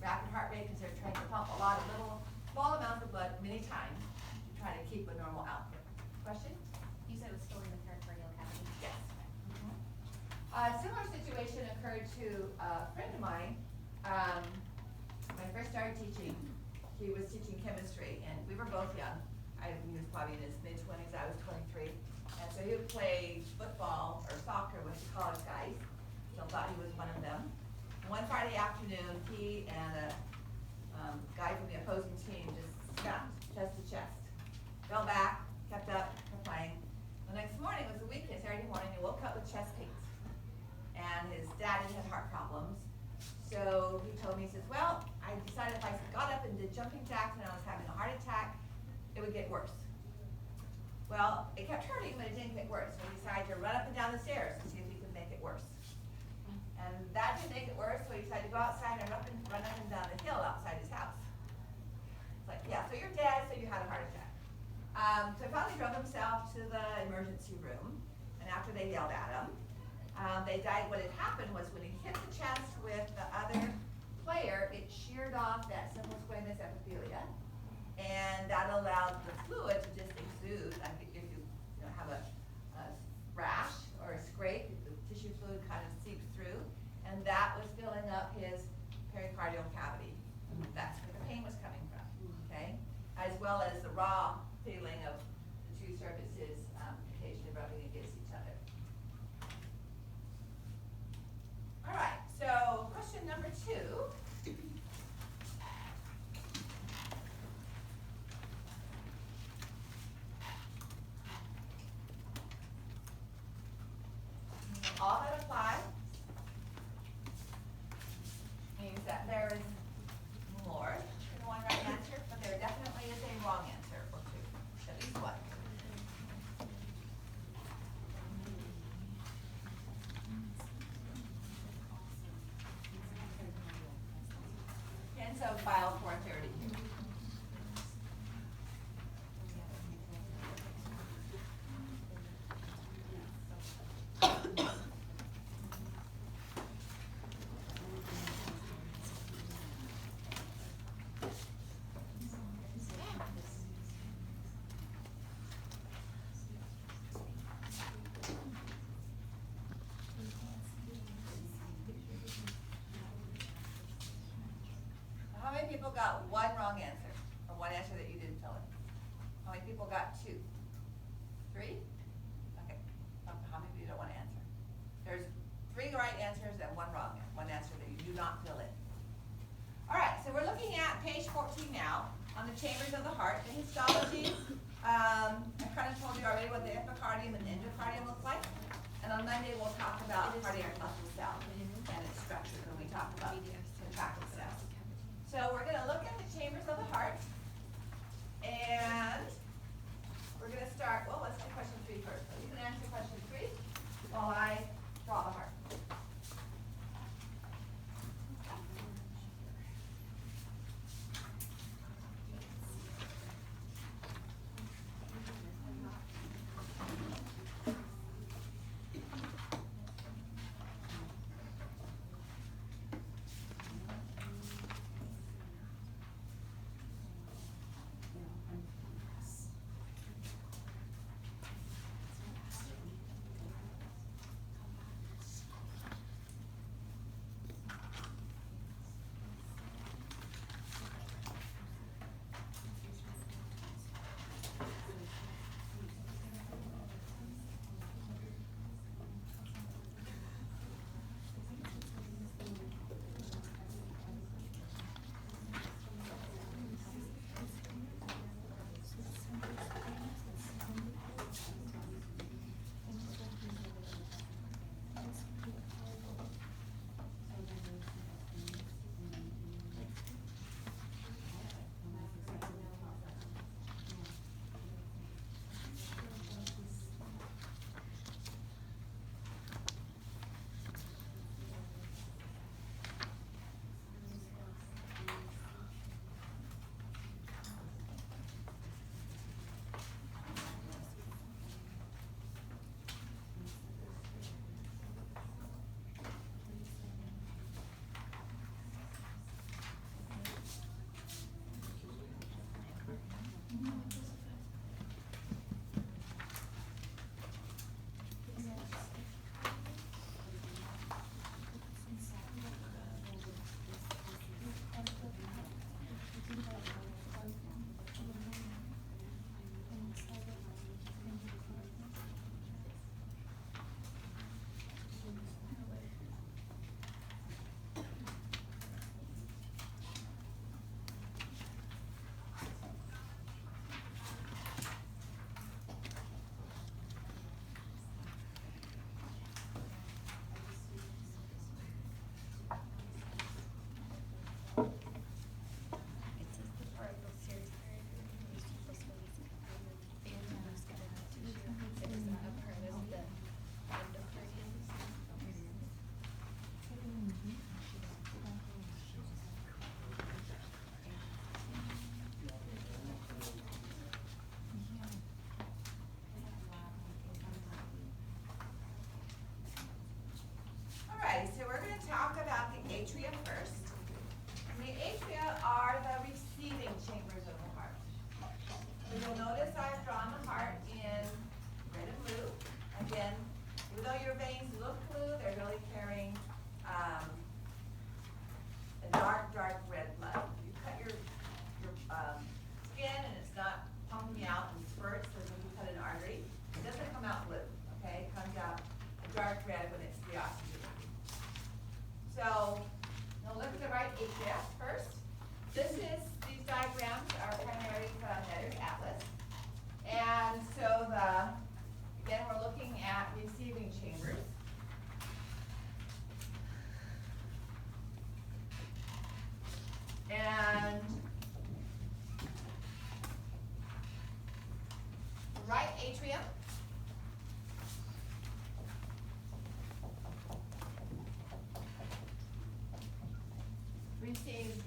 rapid heart rate, because they're trying to pump a lot of little, small amounts of blood many times to try to keep a normal output. Question? You said it was still in the pericardial cavity? Yes. A similar situation occurred to a friend of mine. When I first started teaching, he was teaching chemistry, and we were both young. He was probably in his mid-20s, I was 23. And so he would play football or soccer with the college guys, so I thought he was one of them. One Friday afternoon, he and a guy from the opposing team just scrapped chest to chest. Fell back, kept up, kept playing. The next morning was the weekend, Saturday morning, he woke up with chest pains. And his daddy had heart problems. So he told me, he says, well, I decided if I got up and did jumping jacks and I was having a heart attack, it would get worse. Well, it kept hurting, but it didn't get worse. So he decided to run up and down the stairs to see if he could make it worse. And that didn't make it worse, so he decided to go outside and run up and down the hill outside his house. It's like, yeah, so you're dead, so you had a heart attack. So he finally drove himself to the emergency room, and after they yelled at him, they died. What had happened was when he hit the chest with the other player, it sheared off that simple squamous epithelia, and that allowed the fluid to just exude. Like if you have a rash or a scrape, the tissue fluid kind of seeps through, and that was filling up his pericardial cavity. That's where the pain was coming from, okay? As well as the raw feeling of the two surfaces occasionally rubbing against each other. All right, so question number 2. All that apply means that there is more than one right answer, but there definitely is a wrong answer or two, at least one. And so file for clarity here. How many people got one wrong answer, or one answer that you didn't fill in? How many people got two? Three? Okay, how many of you don't wanna answer? There's three right answers and one wrong, one answer that you do not fill in. All right, so we're looking at page 14 now, on the chambers of the heart, the histology. I kind of told you already what the epicardium and endocardium look like. And on Monday, we'll talk about cardiac muscle cell and its structure when we talk about contracted cells. So we're gonna look at the chambers of the heart. And we're gonna start, well, let's do question 3 first. So you can answer question 3 while I draw the heart.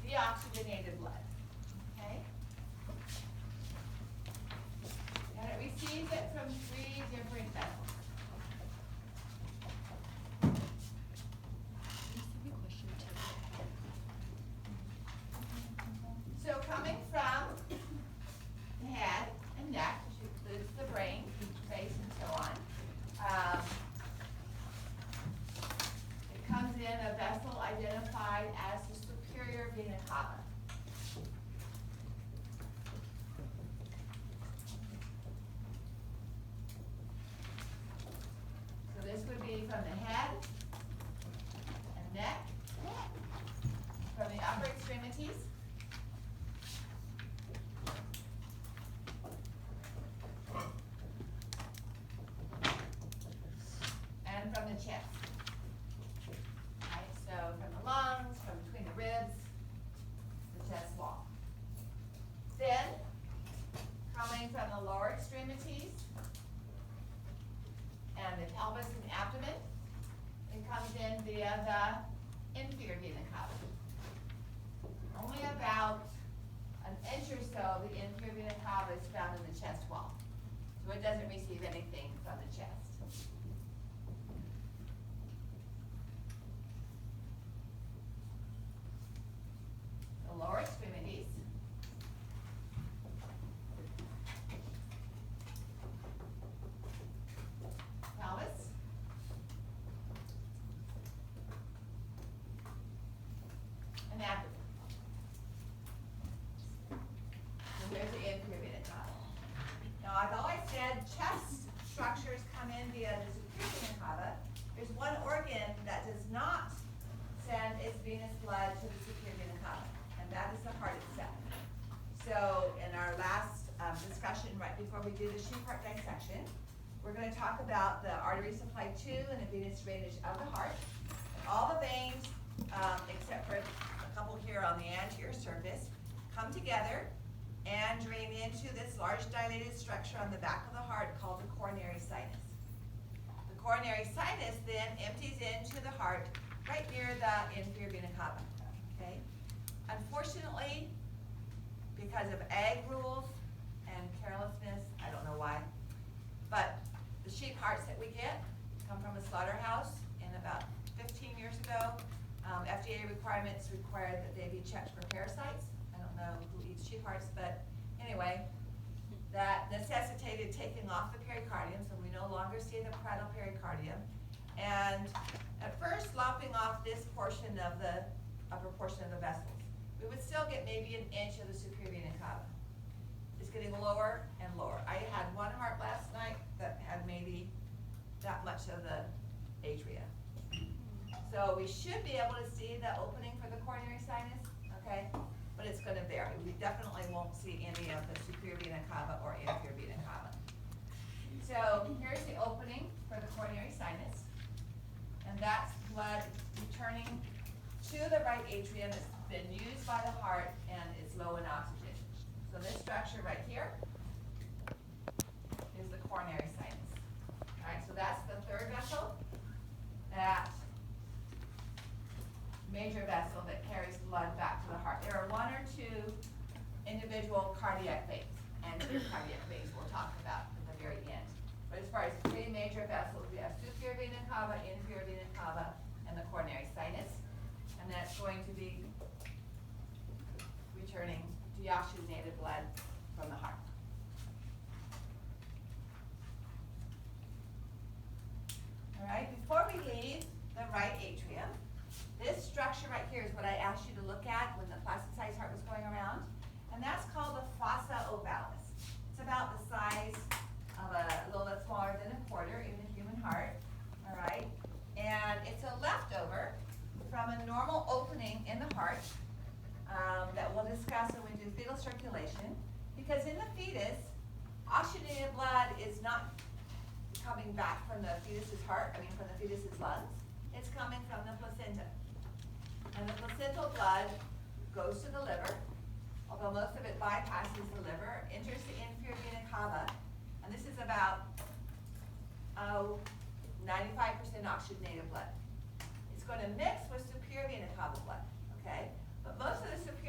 deoxygenated blood, okay? And it receives it from 3 different vessels. So coming from the head and neck, which includes the brain, face, and so on, it comes in a vessel identified as the superior vena cava. So this would be from the head and neck, from the upper extremities, and from the chest. Right, so from the lungs, from between the ribs, the chest wall. Then, coming from the lower extremities and the pelvis and abdomen, it comes in via the inferior vena cava. Only about an inch or so of the inferior vena cava is found in the chest wall. So it doesn't receive anything from the chest. The lower extremities. Pelvis. And abdomen. So here's the inferior vena cava. Now, I've always said chest structures come in via the superior vena cava. There's one organ that does not send its venous blood to the superior vena cava, and that is the heart itself. So in our last discussion, right before we do the sheep heart dissection, we're going to talk about the artery supply to and the venous drainage of the heart. All the veins, except for a couple here on the anterior surface, come together and drain into this large dilated structure on the back of the heart called the coronary sinus. The coronary sinus then empties into the heart right near the inferior vena cava, okay? Unfortunately, because of egg rules and carelessness, I don't know why, but the sheep hearts that we get come from a slaughterhouse in about 15 years ago. FDA requirements require that they be checked for parasites. I don't know who eats sheep hearts, but anyway, that necessitated taking off the pericardium, so we no longer see the parietal pericardium. And at first, lopping off this portion of the upper portion of the vessels, we would still get maybe an inch of the superior vena cava. It's getting lower and lower. I had one heart last night that had maybe that much of the atria. So we should be able to see the opening for the coronary sinus, okay? But it's gonna vary. We definitely won't see any of the superior vena cava or inferior vena cava. So here's the opening for the coronary sinus. And that's blood returning to the right atrium. It's been used by the heart and it's low in oxygen. So this structure right here is the coronary sinus. All right, so that's the third vessel, that major vessel that carries blood back to the heart. There are 1 or 2 individual cardiac veins, and cardiac veins we'll talk about at the very end. But as far as 3 major vessels, we have superior vena cava, inferior vena cava, and the coronary sinus. And that's going to be returning deoxygenated blood from the heart. All right, before we leave the right atrium, this structure right here is what I asked you to look at when the plasticized heart was going around, and that's called the fossa ovalis. It's about the size of a little bit smaller than a quarter in the human heart, all right? And it's a leftover from a normal opening in the heart that we'll discuss when we do fetal circulation, because in the fetus, oxygenated blood is not coming back from the fetus's heart, from the fetus's lungs. It's coming from the placenta. And the placental blood goes to the liver, although most of it bypasses the liver, enters the inferior vena cava, and this is about 95% oxygenated blood. It's going to mix with superior vena cava blood, okay? But most of the superior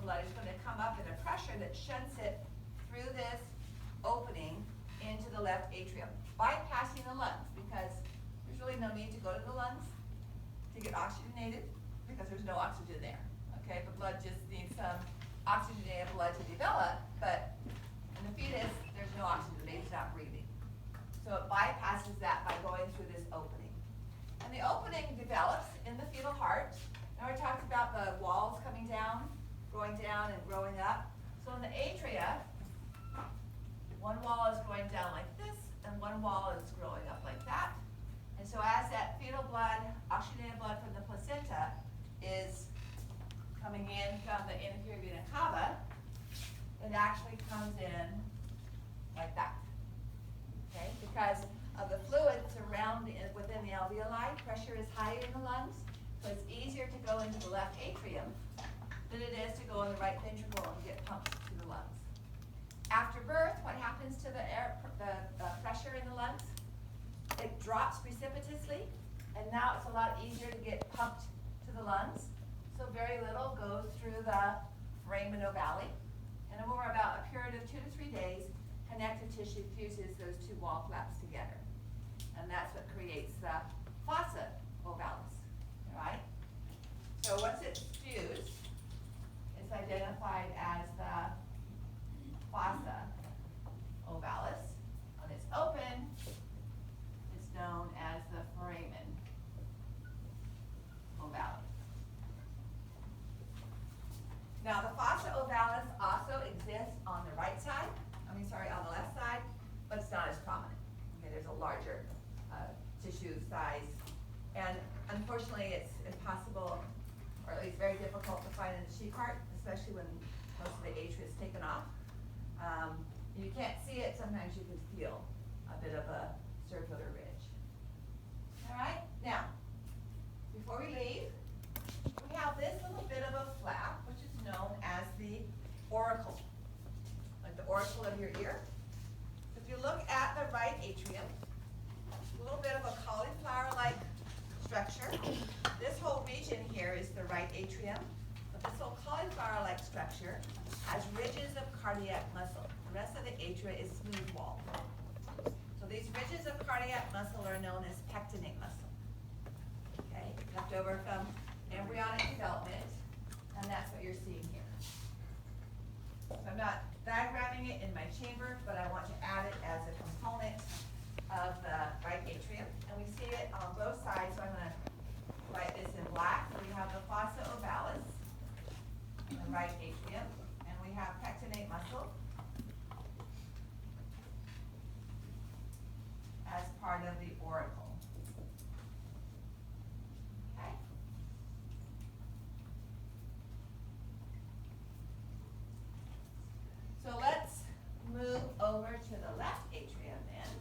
blood is gonna come up at a pressure that shunts it through this opening into the left atrium, bypassing the lungs, because there's really no need to go to the lungs to get oxygenated, because there's no oxygen there, okay? The blood just needs some oxygenated blood to develop, but in the fetus, there's no oxygen, the baby's not breathing. So it bypasses that by going through this opening. And the opening develops in the fetal heart. Now we talked about the walls coming down, growing down and growing up. So in the atria, one wall is going down like this, and one wall is growing up like that. And so as that fetal blood, oxygenated blood from the placenta is coming in from the inferior vena cava, it actually comes in like that. Okay, because of the fluid surrounding within the alveoli, pressure is higher in the lungs, so it's easier to go into the left atrium than it is to go in the right ventricle and get pumped to the lungs. After birth, what happens to the pressure in the lungs? It drops precipitously, and now it's a lot easier to get pumped to the lungs. So very little goes through the foramen ovale, and over about a period of 2 to 3 days, connective tissue fuses those two wall flaps together. And that's what creates the fossa ovalis, right? So once it's fused, it's identified as the fossa ovalis. When it's open, it's known as the foramen ovalis. Now the fossa ovalis also exists on the right side, on the left side, but it's not as prominent. Okay, there's a larger tissue size, and unfortunately it's impossible, or at least very difficult to find in the sheep heart, especially when most of the atria is taken off. You can't see it, sometimes you can feel a bit of a circular ridge. All right, now, before we leave, we have this little bit of a flap, which is known as the auricle, like the auricle of your ear. If you look at the right atrium, a little bit of a cauliflower-like structure. This whole region here is the right atrium, but this whole cauliflower-like structure has ridges of cardiac muscle. The rest of the atria is smooth walled. So these ridges of cardiac muscle are known as pectinate muscle. Okay, left over from embryonic development, and that's what you're seeing here. So I'm not diagramming it in my chamber, but I want to add it as a component of the right atrium. And we see it on both sides, so I'm going to write this in black. So we have the fossa ovalis in the right atrium, and we have pectinate muscle as part of the auricle. Okay? So let's move over to the left atrium then.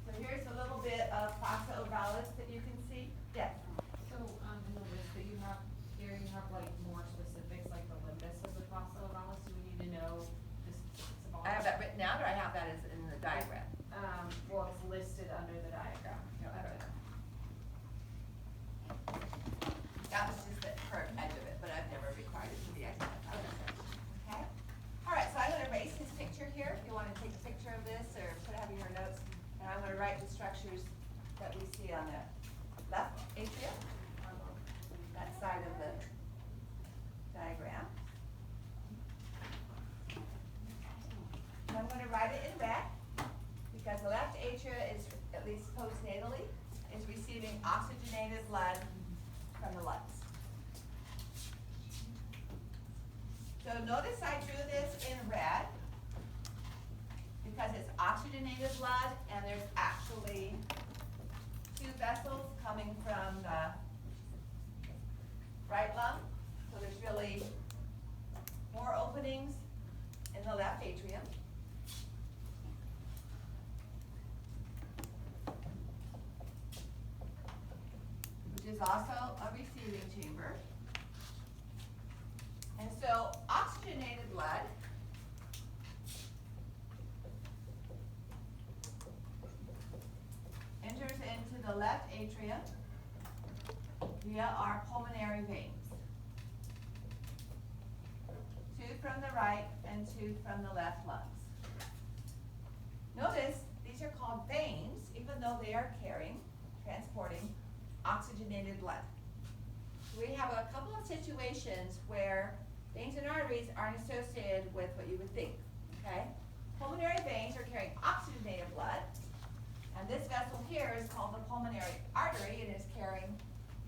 So here's a little bit of fossa ovalis that you can see. Yes. So, in the list that you have here, you have like more specifics, like the limbus of the fossa ovalis, do we need to know the specifics of all? I have that written out, or I have that as in the diagram? Well, it's listed under the diagram. Okay. That was just the curved edge of it, but I've never required it to be identified. Okay? All right, so I'm gonna erase his picture here, if you wanna take a picture of this, or put it in your notes. And I'm gonna write the structures that we see on the left atrium, on that side of the diagram. And I'm gonna write it in red, because the left atria is, at least postnatally, is receiving oxygenated blood from the lungs. So notice I drew this in red, because it's oxygenated blood, and there's actually two vessels coming from the right lung. So there's really more openings in the left atrium. Which is also a receiving chamber. And so oxygenated blood enters into the left atrium via our pulmonary veins. from the right and 2 from the left lungs. Notice these are called veins, even though they are transporting oxygenated blood. We have a couple of situations where veins and arteries aren't associated with what you would think, okay? Pulmonary veins are carrying oxygenated blood, and this vessel here is called the pulmonary artery and is carrying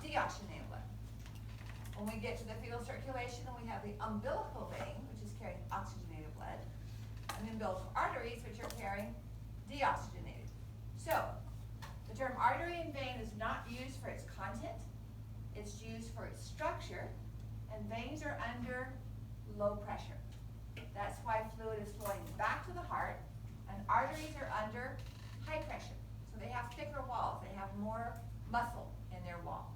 deoxygenated blood. When we get to the fetal circulation, we have the umbilical vein, which is carrying oxygenated blood, and the umbilical arteries, which are carrying deoxygenated. So, the term artery and vein is not used for its content, it's used for its structure, and veins are under low pressure. That's why fluid is flowing back to the heart, and arteries are under high pressure. So they have thicker walls, they have more muscle in their wall.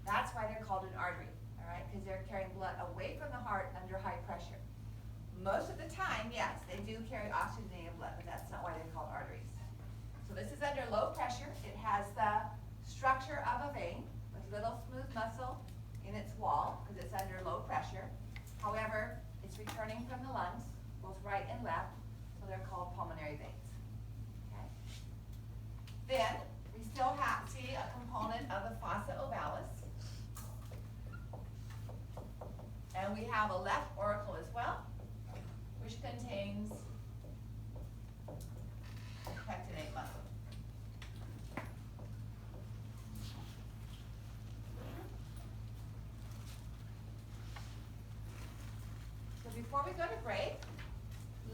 That's why they're called an artery, all right, because they're carrying blood away from the heart under high pressure. Most of the time, yes, they do carry oxygenated blood, but that's not why they're called arteries. So this is under low pressure. It has the structure of a vein with little smooth muscle in its wall because it's under low pressure. However, it's returning from the lungs, both right and left, so they're called pulmonary veins. Okay. Then we still see a component of the fossa ovalis. And we have a left auricle as well, which contains pectinate muscle. So before we go to break,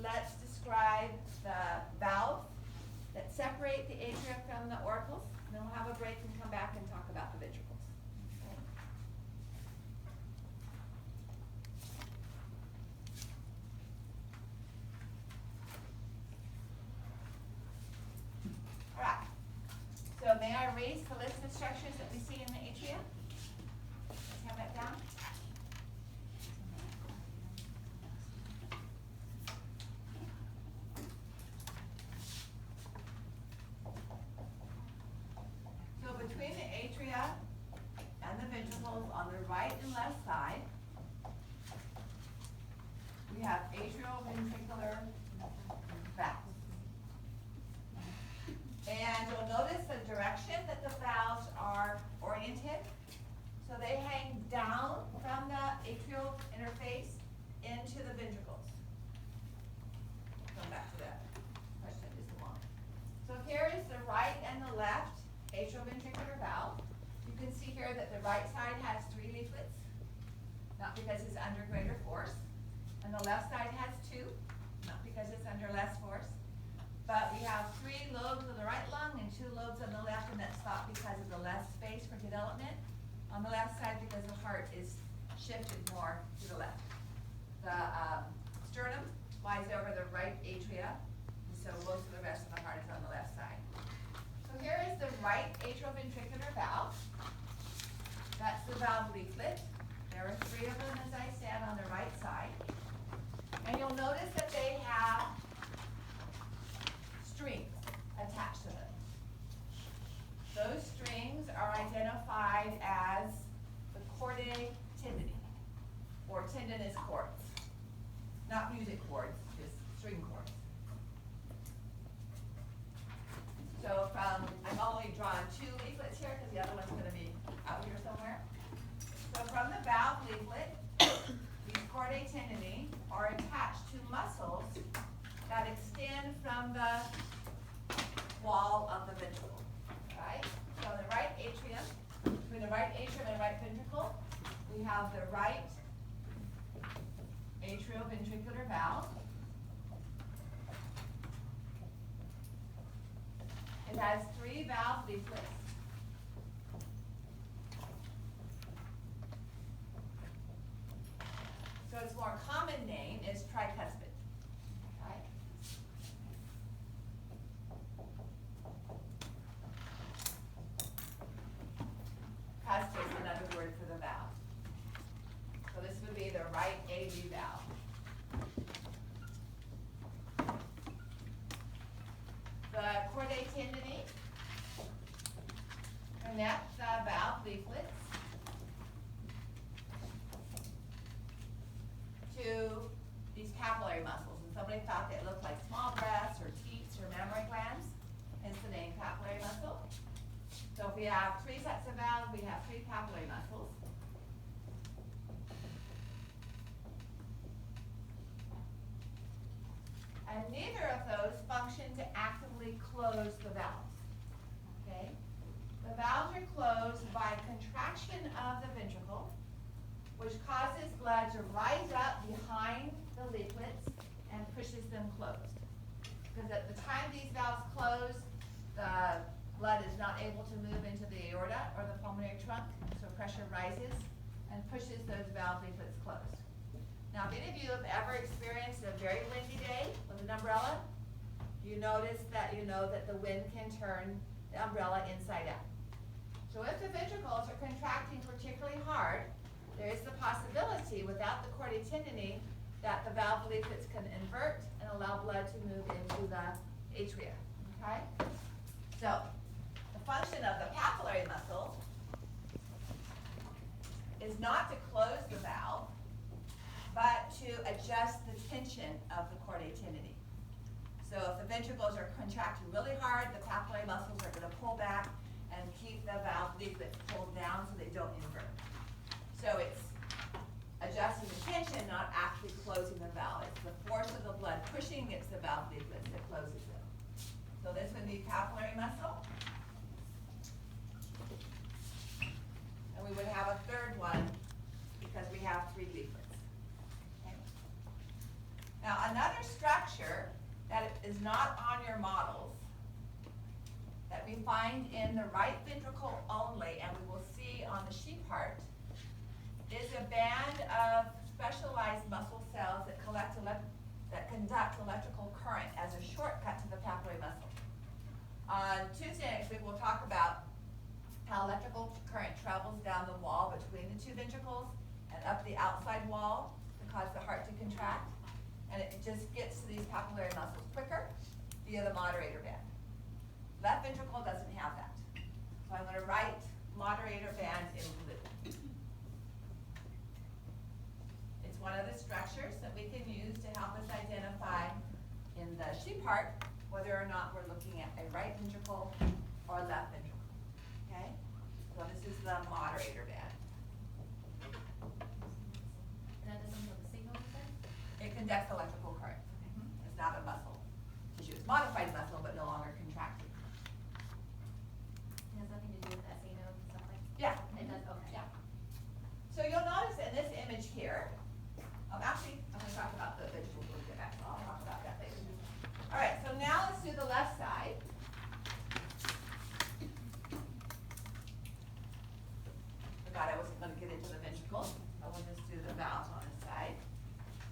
let's describe the valves that separate the atria from the auricles, and then we'll have a break and come back and talk about the ventricles. Okay. All right. So may I erase the list of structures that we see in the atria? Let's have that down. So between the atria and the ventricles on the right and left side, we have atrioventricular valves. And you'll notice the direction that the valves are oriented. So they hang down from the atrial interface into the ventricles. Come back to that question in just a moment. So here is the right and the left atrioventricular valve. You can see here that the right side has 3 leaflets, not because it's under greater force. And the left side has 2, not because it's under less force. But we have 3 lobes of the right lung and 2 lobes on the left, and that's thought because of the less space for development on the left side because the heart is shifted more to the left. The sternum lies over the right atria, and so most of the rest of the heart is on the left side. So here is the right atrioventricular valve. That's the valve leaflet. There are 3 of them, as I said, on the right side. And you'll notice that they have strings attached to them. Those strings are identified as the chordae tendineae, or tendinous cords. Not music chords, just string chords. So I've only drawn 2 leaflets here because the other one's going to be out here somewhere. So from the valve leaflet, these chordae tendineae are attached to muscles that extend from the wall of the ventricle, right? So the right atrium, between the right atrium and right ventricle, we have the right atrioventricular valve. It has 3 valve leaflets. So its more common name is tricuspid. Okay? Cuspid is another word for the valve. So this would be the right AV valve. The chordae tendineae connect the valve leaflets to the somebody thought they looked like small breasts or teats or mammary glands, hence the name papillary muscle. So if we have 3 sets of valves, we have 3 papillary muscles. And neither of those function to actively close the valves, okay? The valves are closed by contraction of the ventricle, which causes blood to rise up behind the leaflets and pushes them closed. Because at the time these valves close, the blood is not able to move into the aorta or the pulmonary trunk, so pressure rises and pushes those valve leaflets closed. Now, if any of you have ever experienced a very windy day with an umbrella, you notice that you know that the wind can turn the umbrella inside out. So if the ventricles are contracting particularly hard, there is the possibility without the chordiotympany that the valve leaflets can invert and allow blood to move into the atria, okay? So, the function of the papillary muscle is not to close the valve, but to adjust the tension of the chordiotympany. So if the ventricles are contracting really hard, the papillary muscles are going to pull back and keep the valve leaflets pulled down so they don't invert. So it's adjusting the tension, not actually closing the valve. It's the force of the blood pushing against the valve leaflets that closes them. So this would be papillary muscle. And we would have a third one because we have 3 leaflets. Okay. Now another structure that is not on your models that we find in the right ventricle only, and we will see on the sheep heart, is a band of specialized muscle cells that conduct electrical current as a shortcut to the papillary muscle. On Tuesday next week, we'll talk about how electrical current travels down the wall between the 2 ventricles and up the outside wall to cause the heart to contract. And it just gets to these papillary muscles quicker via the moderator band. Left ventricle doesn't have that. So I'm going to write moderator band in blue. It's one of the structures that we can use to help us identify in the sheep heart whether or not we're looking at a right ventricle or a left ventricle. Okay? So this is the moderator band. And that doesn't have a signal, you said? It conducts electrical current. It's not a muscle tissue. It's modified muscle, but no longer contracted. It has nothing to do with SA node and stuff like that? Yeah. It does, okay. Yeah. So you'll notice in this image here, actually, I'm going to talk about the vegetables when we get back, so I'll talk about that later. All right, so now let's do the left side. Forgot I wasn't going to get into the ventricles, so we'll just do the valves on the side.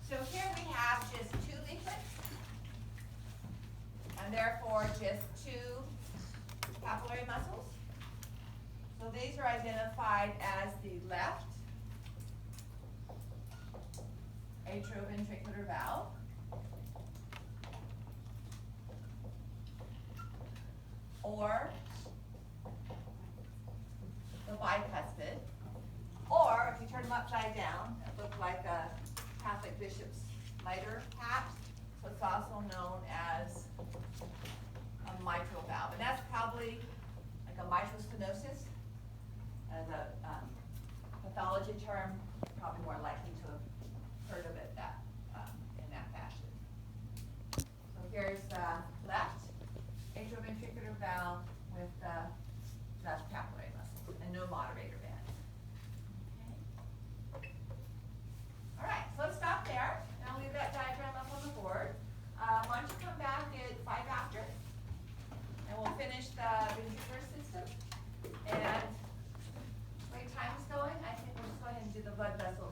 So here we have just 2 leaflets, and therefore just 2 papillary muscles. So these are identified as the left atrioventricular valve, or the bicuspid, or if you turn them upside down, it looks like a Catholic bishop's mitre hat, so it's also known as a mitral valve, and that's probably like a mitral stenosis as a pathology term, probably more likely to have heard of it that in that fashion. So here's the left atrioventricular valve with the left papillary muscle and no moderator band. Okay. All right, so let's stop there, and I'll leave that diagram up on the board. Why don't you come back at 5 after, and we'll finish the ventricular system. And the way time's going, I think we'll just go ahead and do the blood vessel